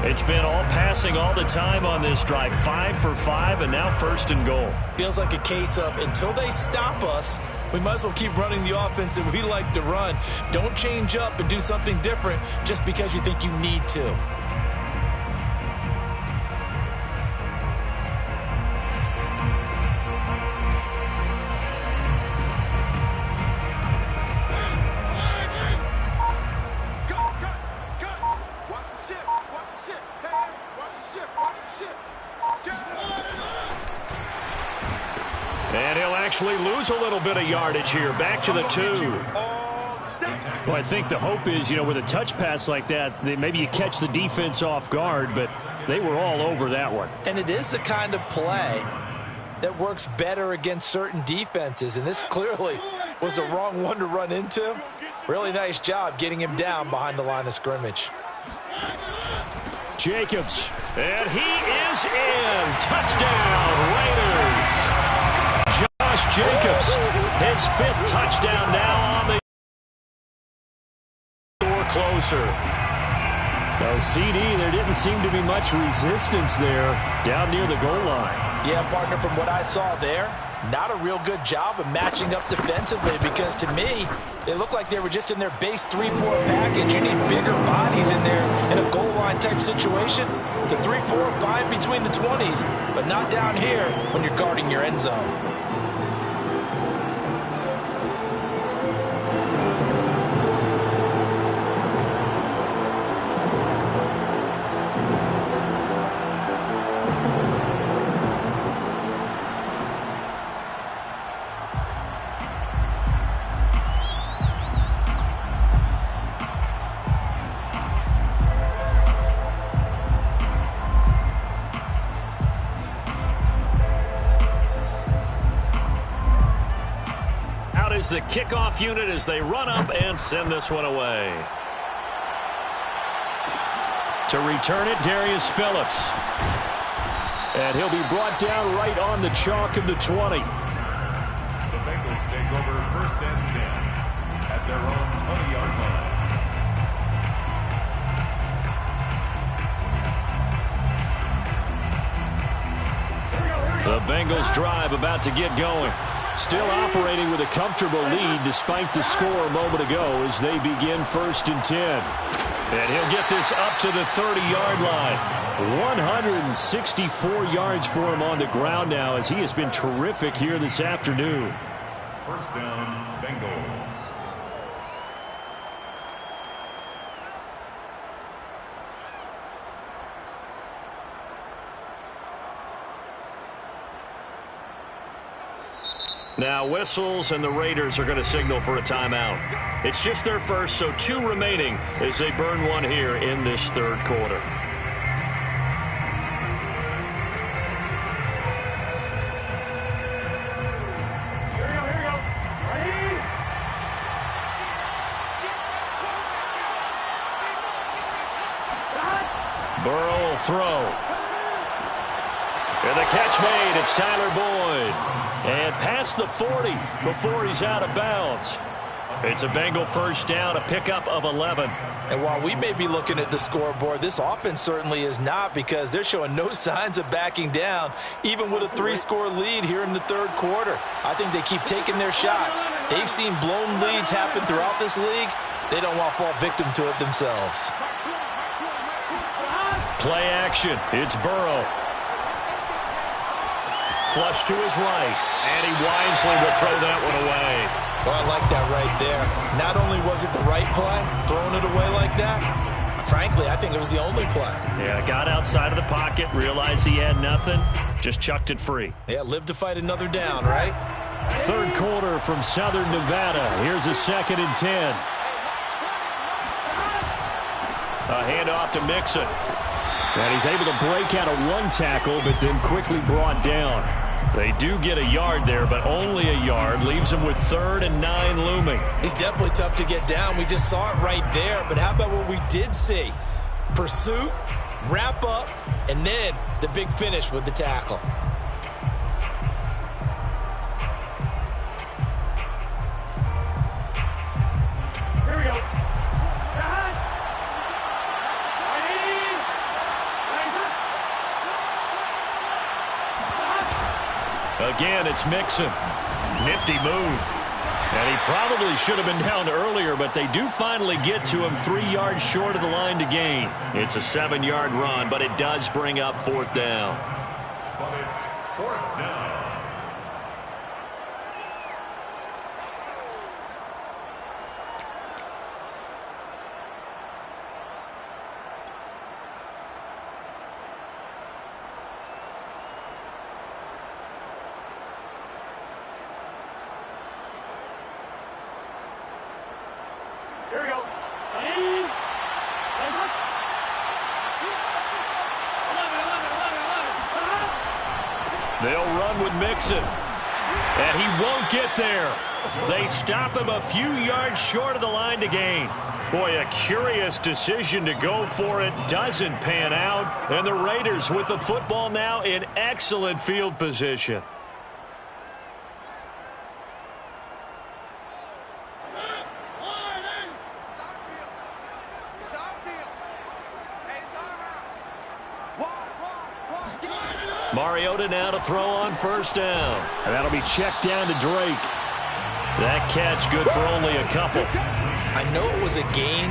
It's been all passing all the time on this drive. 5 for 5, and now 1st and goal. Feels like a case of until they stop us, we might as well keep running the offense that we like to run. Don't change up and do something different just because you think you need to. And he'll actually lose a little bit of yardage here. Back to the 2. Well, I think the hope is, with a touch pass like that, maybe you catch the defense off guard, but they were all over that one. And it is the kind of play that works better against certain defenses, and this clearly was the wrong one to run into. Really nice job getting him down behind the line of scrimmage. Jacobs, and he is in. Touchdown, Raiders. Josh Jacobs, his 5th touchdown now on the door closer. No, CD, there didn't seem to be much resistance there down near the goal line. Yeah, partner, from what I saw there, not a real good job of matching up defensively because to me, they looked like they were just in their base 3-4 package. You need bigger bodies in there in a goal line type situation. The 3-4, fine between the 20s, but not down here when you're guarding your end zone. Is the kickoff unit as they run up and send this one away. To return it, Darius Phillips. And he'll be brought down right on the chalk of the 20. The Bengals take over 1st and 10 at their own 20-yard line. The Bengals drive about to get going. Still operating with a comfortable lead despite the score a moment ago as they begin 1st and 10. And he'll get this up to the 30-yard line. 164 yards for him on the ground now as he has been terrific here this afternoon. 1st down, Bengals. Now whistles and the Raiders are going to signal for a timeout. It's just their first, so 2 remaining as they burn one here in this 3rd quarter. Here we go. Ready? Burrow will throw. And the catch made. It's Tyler Boyd. And past the 40 before he's out of bounds. It's a Bengal 1st down, a pickup of 11. And while we may be looking at the scoreboard, this offense certainly is not because they're showing no signs of backing down, even with a 3-score lead here in the 3rd quarter. I think they keep taking their shots. They've seen blown leads happen throughout this league. They don't want to fall victim to it themselves. Play action. It's Burrow. Flush to his right, and he wisely will throw that one away. Oh, I like that right there. Not only was it the right play, throwing it away like that, frankly, I think it was the only play. Yeah, got outside of the pocket, realized he had nothing, just chucked it free. Yeah, live to fight another down, right? 3rd quarter from Southern Nevada. Here's a 2nd and 10. A handoff to Mixon. And he's able to break out of 1 tackle, but then quickly brought down. They do get a yard there, but only a yard. Leaves him with 3rd and 9 looming. He's definitely tough to get down. We just saw it right there. But how about what we did see? Pursuit, wrap up, and then the big finish with the tackle. Here we go. Again, it's Mixon. Nifty move. And he probably should have been down earlier, but they do finally get to him 3 yards short of the line to gain. It's a 7-yard run, but it does bring up 4th down. But it's 4th down. Here we go. They'll run with Mixon. And he won't get there. They stop him a few yards short of the line to gain. Boy, a curious decision to go for it. Doesn't pan out. And the Raiders with the football now in excellent field position. Mariota now to throw on first down. And that'll be checked down to Drake. That catch good for only a couple. I know it was a gain,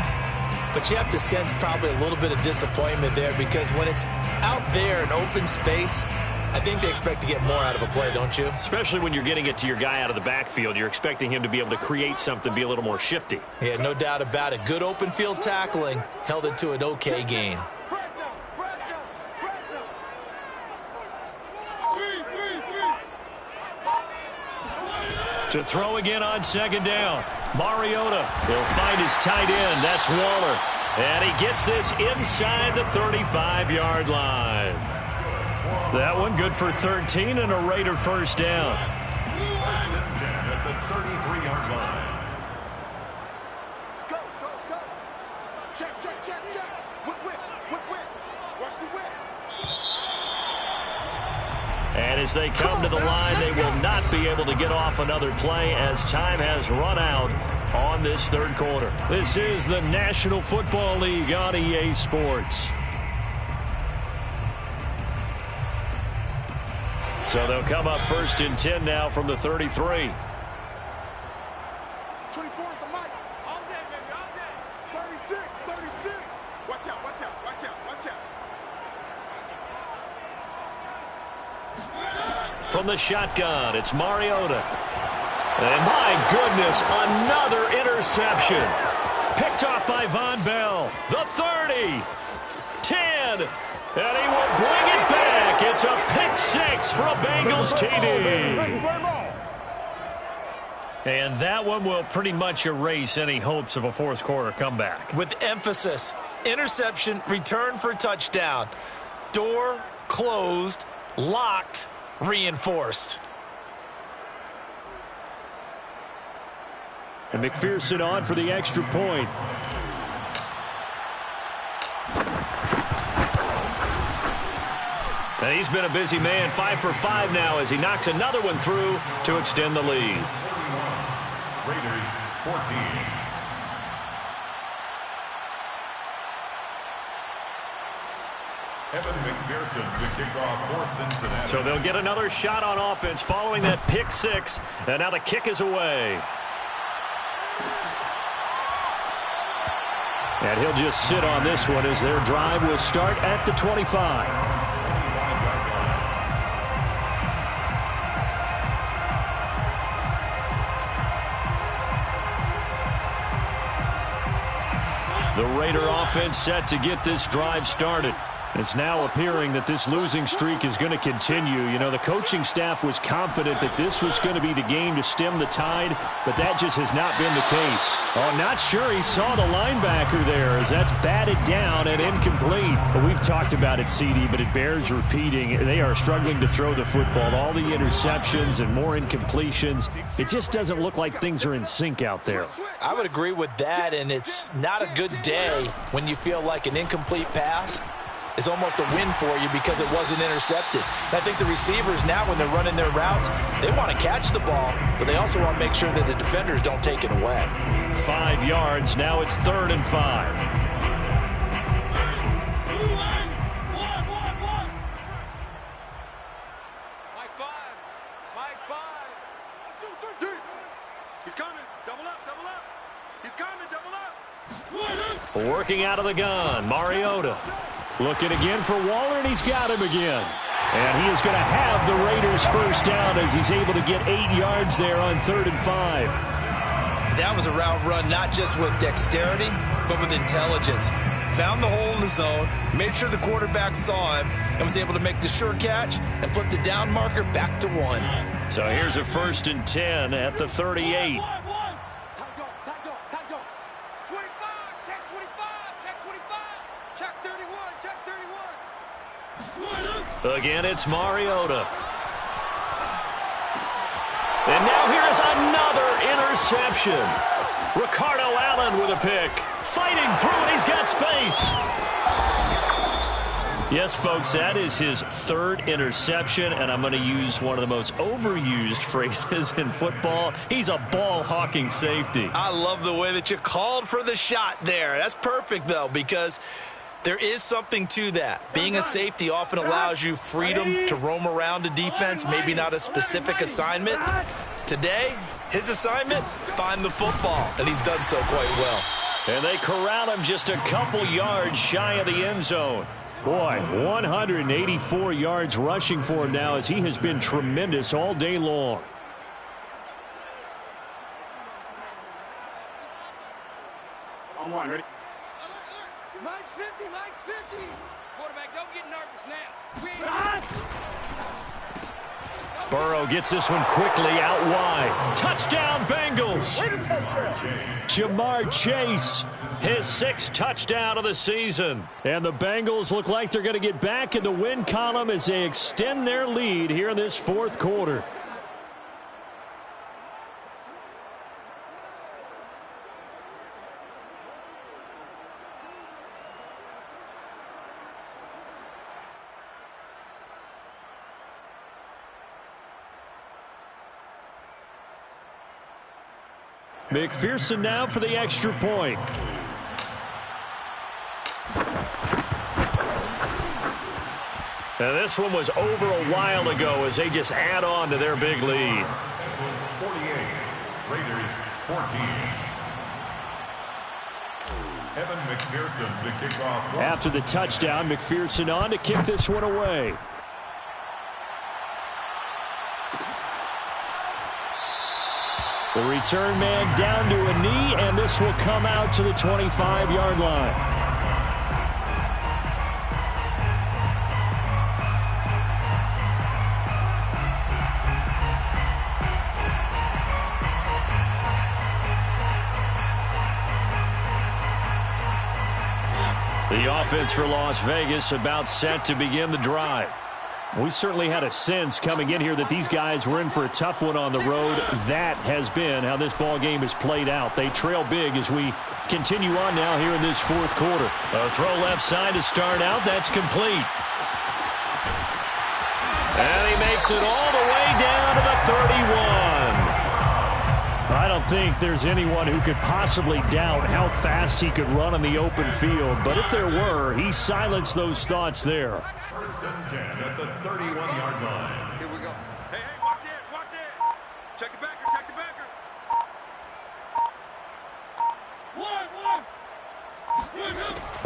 but you have to sense probably a little bit of disappointment there, because when it's out there in open space, I think they expect to get more out of a play, don't you? Especially when you're getting it to your guy out of the backfield. You're expecting him to be able to create something, be a little more shifty. Yeah, no doubt about it. Good open field tackling held it to an okay gain. To throw again on second down. Mariota. He'll find his tight end. That's Waller. And he gets this inside the 35-yard line. That one good for 13 and a Raider first down. First and 10 at the 33-yard line. Go, go, go. Check, check, check, check. Whip, whip, whip, whip. Watch the whip. And as they come to the line, they will not be able to get off another play as time has run out on this third quarter. This is the National Football League on EA Sports. So they'll come up first and 10 now from the 33. 24 is the mic. All day, baby, all day. 36, 36. Watch out, watch out, watch out, watch out. From the shotgun, it's Mariota. And my goodness, another interception. Picked off by Von Bell. The 30. 10. And he will bring it back. It's a pick six for a Bengals TD. And that one will pretty much erase any hopes of a fourth quarter comeback. With emphasis, interception, return for touchdown. Door closed, locked, reinforced. And McPherson on for the extra point. And he's been a busy man, 5 for 5 now as he knocks another one through to extend the lead. 41, Raiders 14. Evan McPherson to kick off for Cincinnati. So they'll get another shot on offense following that pick six. And now the kick is away. And he'll just sit on this one as their drive will start at the 25. The Raider offense set to get this drive started. It's now appearing that this losing streak is going to continue. You know, the coaching staff was confident that this was going to be the game to stem the tide, but that just has not been the case. Oh, not sure he saw the linebacker there as that's batted down and incomplete. But we've talked about it, CD, but it bears repeating. They are struggling to throw the football. All the interceptions and more incompletions. It just doesn't look like things are in sync out there. I would agree with that, and it's not a good day when you feel like an incomplete pass is almost a win for you because it wasn't intercepted. And I think the receivers now, when they're running their routes, they want to catch the ball, but they also want to make sure that the defenders don't take it away. 5 yards. Now it's 3rd and 5. Mike 5. Mike 5. He's coming. Double up, double up. He's coming, double up. Working out of the gun, Mariota. Looking again for Waller, and he's got him again. And he is going to have the Raiders first down as he's able to get 8 yards there on 3rd and 5. That was a route run not just with dexterity, but with intelligence. Found the hole in the zone, made sure the quarterback saw him, and was able to make the sure catch and flip the down marker back to 1. So here's a 1st and 10 at the 38. Again, it's Mariota. And now here's another interception. Ricardo Allen with a pick. Fighting through, and he's got space. Yes, folks, that is his 3rd interception, and I'm going to use one of the most overused phrases in football. He's a ball-hawking safety. I love the way that you called for the shot there. That's perfect, though, because There is something to that. Being a safety often allows you freedom to roam around a defense, maybe not a specific assignment. Today, his assignment, find the football, and he's done so quite well. And they corral him just a couple yards shy of the end zone. Boy, 184 yards rushing for him now as he has been tremendous all day long. On one, ready? Mike's 50, Mike's 50. Quarterback, don't get nervous now. Burrow gets this one quickly out wide. Touchdown, Bengals. Jamar Chase, his 6th touchdown of the season. And the Bengals look like they're going to get back in the win column as they extend their lead here in this 4th quarter. McPherson now for the extra point. Now this one was over a while ago as they just add on to their big lead. Bengals 48, Raiders 14. Evan McPherson to kick off. After the touchdown, McPherson on to kick this one away. The return man down to a knee, and this will come out to the 25-yard line. The offense for Las Vegas about set to begin the drive. We certainly had a sense coming in here that these guys were in for a tough one on the road. That has been how this ball game has played out. They trail big as we continue on now here in this 4th quarter. A throw left side to start out. That's complete. And he makes it all the way down to the 31. I don't think there's anyone who could possibly doubt how fast he could run in the open field. But if there were, he silenced those thoughts there. 1st and 10 at the 31-yard line. Here we go. Hey, watch it, watch it. Check the backer, check the backer.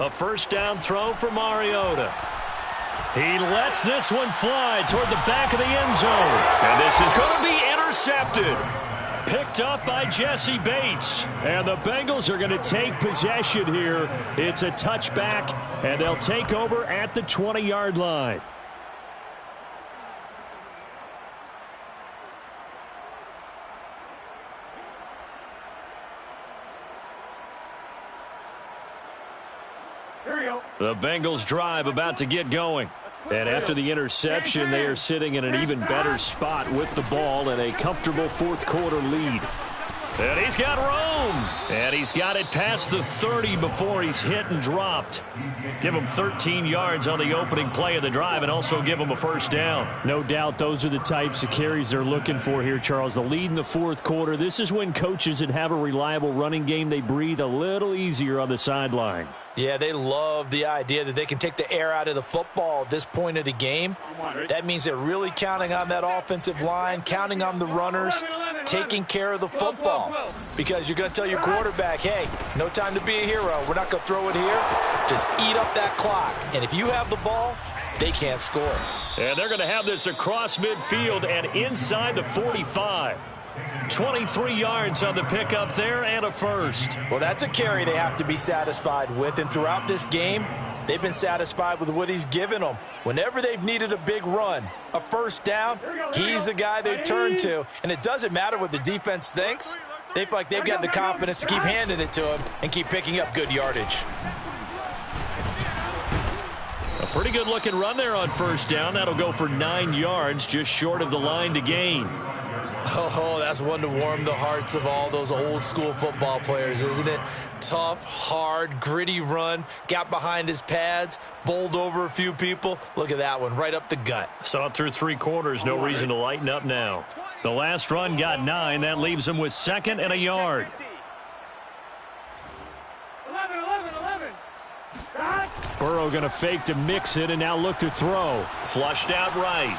A first down throw for Mariota. He lets this one fly toward the back of the end zone. And this is going to be intercepted. Picked up by Jesse Bates. And the Bengals are going to take possession here. It's a touchback, and they'll take over at the 20-yard line. Here we go. The Bengals drive about to get going. And after the interception, they are sitting in an even better spot with the ball and a comfortable 4th quarter lead. And he's got room. And he's got it past the 30 before he's hit and dropped. Give him 13 yards on the opening play of the drive and also give him a first down. No doubt those are the types of carries they're looking for here, Charles. The lead in the 4th quarter. This is when coaches that have a reliable running game, they breathe a little easier on the sideline. Yeah, they love the idea that they can take the air out of the football at this point of the game. That means they're really counting on that offensive line, counting on the runners, taking care of the football. Because you're going to tell your quarterback, hey, no time to be a hero. We're not going to throw it here. Just eat up that clock. And if you have the ball, they can't score. And they're going to have this across midfield and inside the 45. 23 yards on the pickup there and a first. Well, that's a carry they have to be satisfied with. And throughout this game, they've been satisfied with what he's given them. Whenever they've needed a big run, a first down, he's the guy they turn to. And it doesn't matter what the defense thinks. They feel like they've got the confidence to keep handing it to him and keep picking up good yardage. A pretty good looking run there on first down. That'll go for 9 yards, just short of the line to gain. Oh, that's one to warm the hearts of all those old school football players, isn't it? Tough, hard, gritty run, got behind his pads, bowled over a few people. Look at that one, right up the gut. Saw it through 3 quarters, no reason to lighten up now. The last run got 9. That leaves him with 2nd and a yard. 11. Burrow going to fake to mix it and now look to throw. Flushed out right.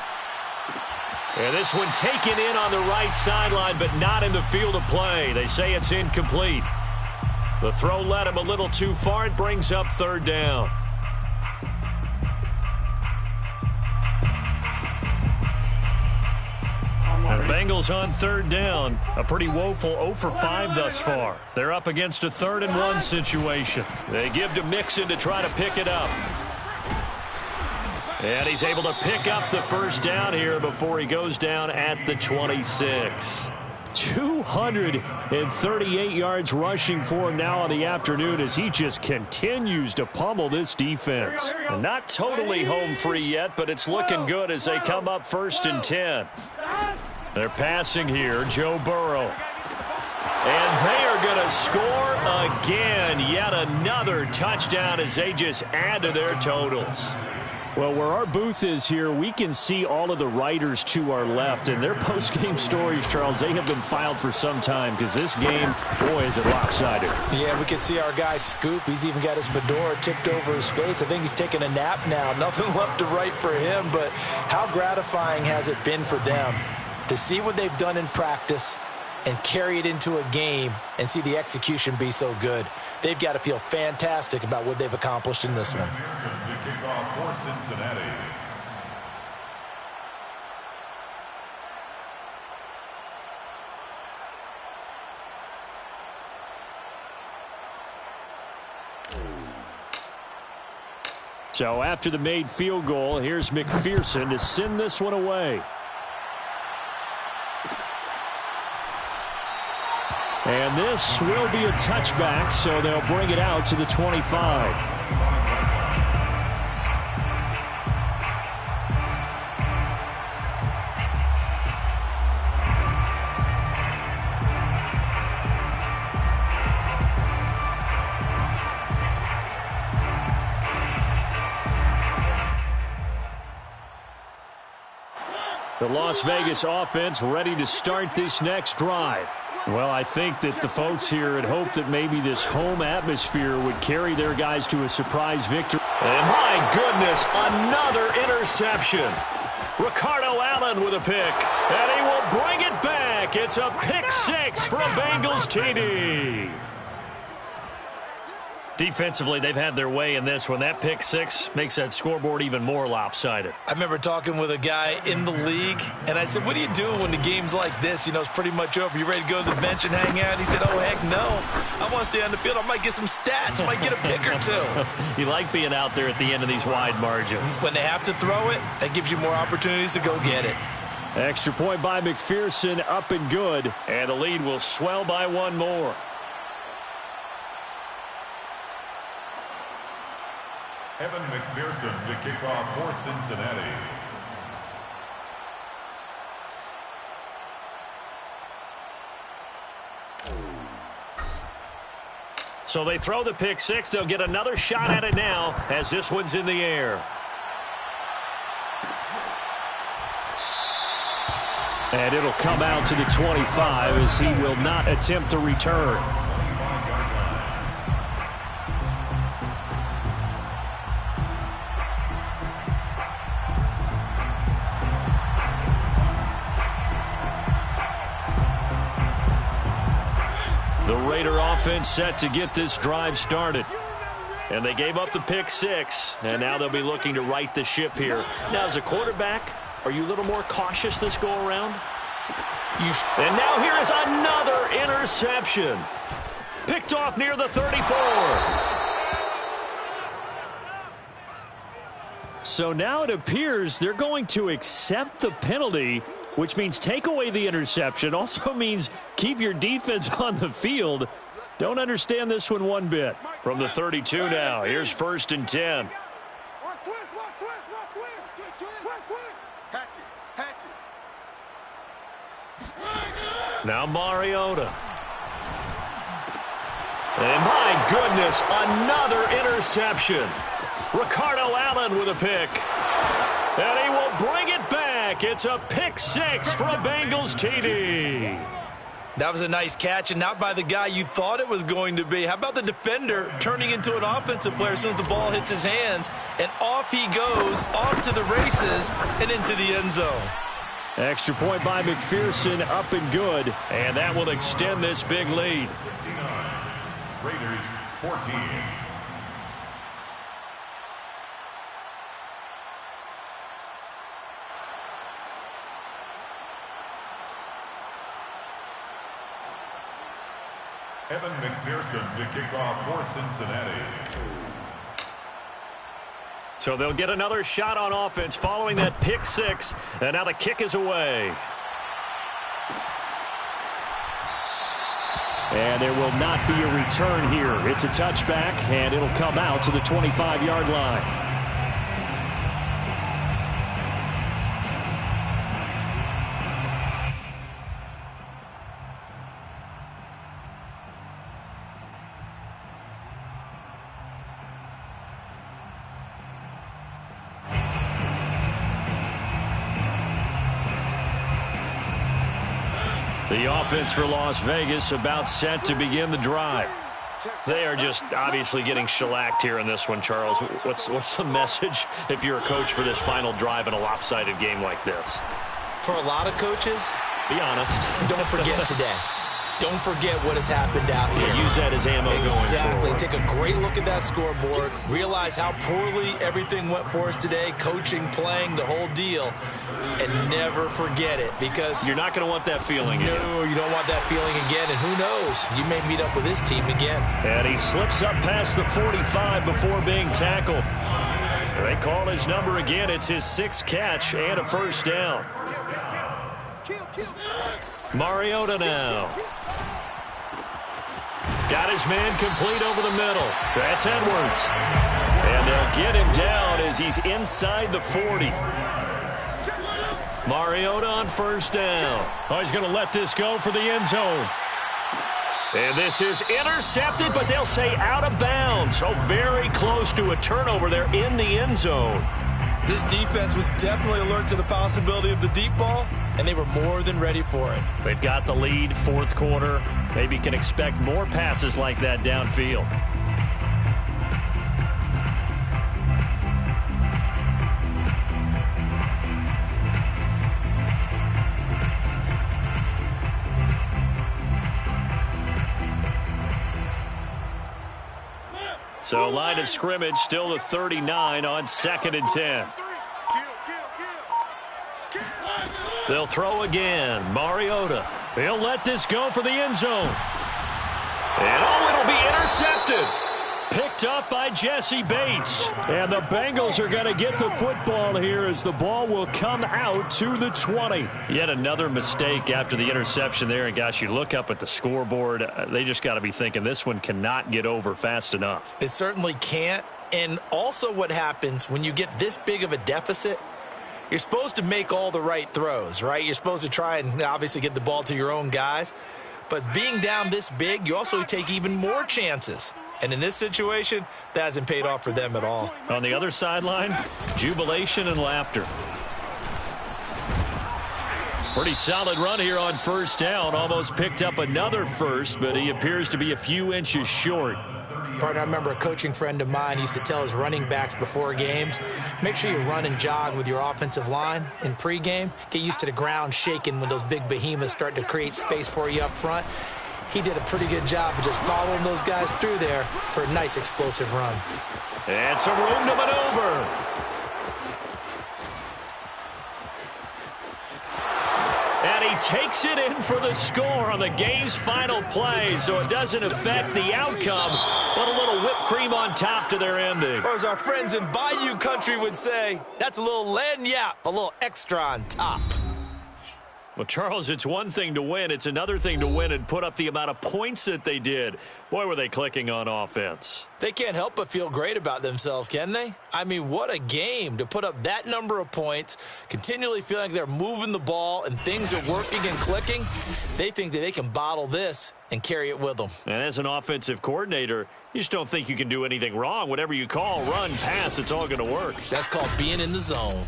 And this one taken in on the right sideline, but not in the field of play. They say it's incomplete. The throw led him a little too far. It brings up third down. And the Bengals on third down. A pretty woeful 0 for 5 thus far. They're up against a 3rd and 1 situation. They give to Mixon to try to pick it up. And he's able to pick up the first down here before he goes down at the 26. 238 yards rushing for him now on the afternoon as he just continues to pummel this defense. And not totally home free yet, but it's looking good as they come up 1st and 10. They're passing here, Joe Burrow. And they are going to score again. Yet another touchdown as they just add to their totals. Well, where our booth is here, we can see all of the writers to our left. And their post-game stories, Charles, they have been filed for some time because this game, boy, is it lopsided. Yeah, we can see our guy Scoop. He's even got his fedora tipped over his face. I think he's taking a nap now. Nothing left to write for him, but how gratifying has it been for them to see what they've done in practice and carry it into a game and see the execution be so good. They've got to feel fantastic about what they've accomplished in this one. For Cincinnati. So after the made field goal, here's McPherson to send this one away. And this will be a touchback, so they'll bring it out to the 25. The Las Vegas offense ready to start this next drive. Well, I think that the folks here had hoped that maybe this home atmosphere would carry their guys to a surprise victory. And my goodness, another interception. Ricardo Allen with a pick, and he will bring it back. It's a pick 6 from Bengals TD. Defensively, they've had their way in this one. That pick 6 makes that scoreboard even more lopsided. I remember talking with a guy in the league, and I said, what do you do when the game's like this? You know, it's pretty much over. You ready to go to the bench and hang out? He said, oh, heck no. I want to stay on the field. I might get some stats. I might get a pick or two. You like being out there at the end of these wide margins. When they have to throw it, that gives you more opportunities to go get it. Extra point by McPherson, up and good. And the lead will swell by one more. Evan McPherson to kick off for Cincinnati. So they throw the pick 6. They'll get another shot at it now as this one's in the air. And it'll come out to the 25 as he will not attempt to return. The Raider offense set to get this drive started. And they gave up the pick 6, and now they'll be looking to right the ship here. Now, as a quarterback, are you a little more cautious this go-around? And now here is another interception. Picked off near the 34. So now it appears they're going to accept the penalty, which means take away the interception. Also means keep your defense on the field. Don't understand this one bit. From the 32 now, here's 1st and 10. Now Mariota. And my goodness, another interception. Ricardo Allen with a pick. And he will bring it back. It's a pick 6 from Bengals TD. That was a nice catch, and not by the guy you thought it was going to be. How about the defender turning into an offensive player as soon as the ball hits his hands, and off he goes, off to the races, and into the end zone. Extra point by McPherson, up and good, and that will extend this big lead. 69. Raiders 14. Evan McPherson to kick off for Cincinnati. So they'll get another shot on offense following that pick six, and now the kick is away. And there will not be a return here. It's a touchback, and it'll come out to the 25-yard line. The offense for Las Vegas about set to begin the drive. They are just obviously getting shellacked here in this one, Charles. What's the message if you're a coach for this final drive in a lopsided game like this? For a lot of coaches, be honest. Don't forget today. Don't forget what has happened out here. Use that as ammo going forward. Exactly. Take a great look at that scoreboard. Realize how poorly everything went for us today. Coaching, playing, the whole deal. And never forget it, because you're not going to want that feeling again. No, you don't want that feeling again. And who knows? You may meet up with this team again. And he slips up past the 45 before being tackled. They call his number again. It's his sixth catch and a first down. Mariota now. Got his man complete over the middle. That's Edwards. And they'll get him down as he's inside the 40. Mariota on first down. Oh, he's going to let this go for the end zone. And this is intercepted, but they'll say out of bounds. So very close to a turnover there in the end zone. This defense was definitely alert to the possibility of the deep ball, and they were more than ready for it. They've got the lead, fourth quarter. Maybe can expect more passes like that downfield. So line of scrimmage still the 39 on 2nd and 10. They'll throw again. Mariota. He'll let this go for the end zone. And it'll be intercepted. Picked up by Jesse Bates. And the Bengals are going to get the football here as the ball will come out to the 20. Yet another mistake after the interception there. And gosh, you look up at the scoreboard, they just got to be thinking this one cannot get over fast enough. It certainly can't. And also what happens when you get this big of a deficit, you're supposed to make all the right throws, right? You're supposed to try and obviously get the ball to your own guys. But being down this big, you also take even more chances. And in this situation, that hasn't paid off for them at all. On the other sideline, jubilation and laughter. Pretty solid run here on first down. Almost picked up another first, but he appears to be a few inches short. Partner, I remember a coaching friend of mine used to tell his running backs before games, make sure you run and jog with your offensive line in pregame. Get used to the ground shaking when those big behemoths start to create space for you up front. He did a pretty good job of just following those guys through there for a nice explosive run. And some room to maneuver. And he takes it in for the score on the game's final play, so it doesn't affect the outcome, but a little whipped cream on top to their ending. Or as our friends in Bayou Country would say, that's a little lagniappe, a little extra on top. Well, Charles, it's one thing to win. It's another thing to win and put up the amount of points that they did. Boy, were they clicking on offense. They can't help but feel great about themselves, can they? I mean, what a game to put up that number of points, continually feeling like they're moving the ball and things are working and clicking. They think that they can bottle this and carry it with them. And as an offensive coordinator, you just don't think you can do anything wrong. Whatever you call, run, pass, it's all going to work. That's called being in the zone.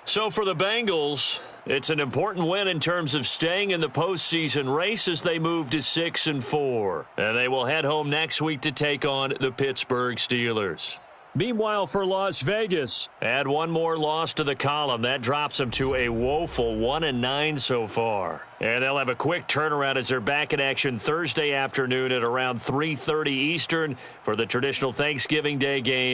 So So for the Bengals, it's an important win in terms of staying in the postseason race as they move to 6-4. And they will head home next week to take on the Pittsburgh Steelers. Meanwhile, for Las Vegas, add one more loss to the column. That drops them to a woeful 1-9 so far. And they'll have a quick turnaround as they're back in action Thursday afternoon at around 3:30 Eastern for the traditional Thanksgiving Day game.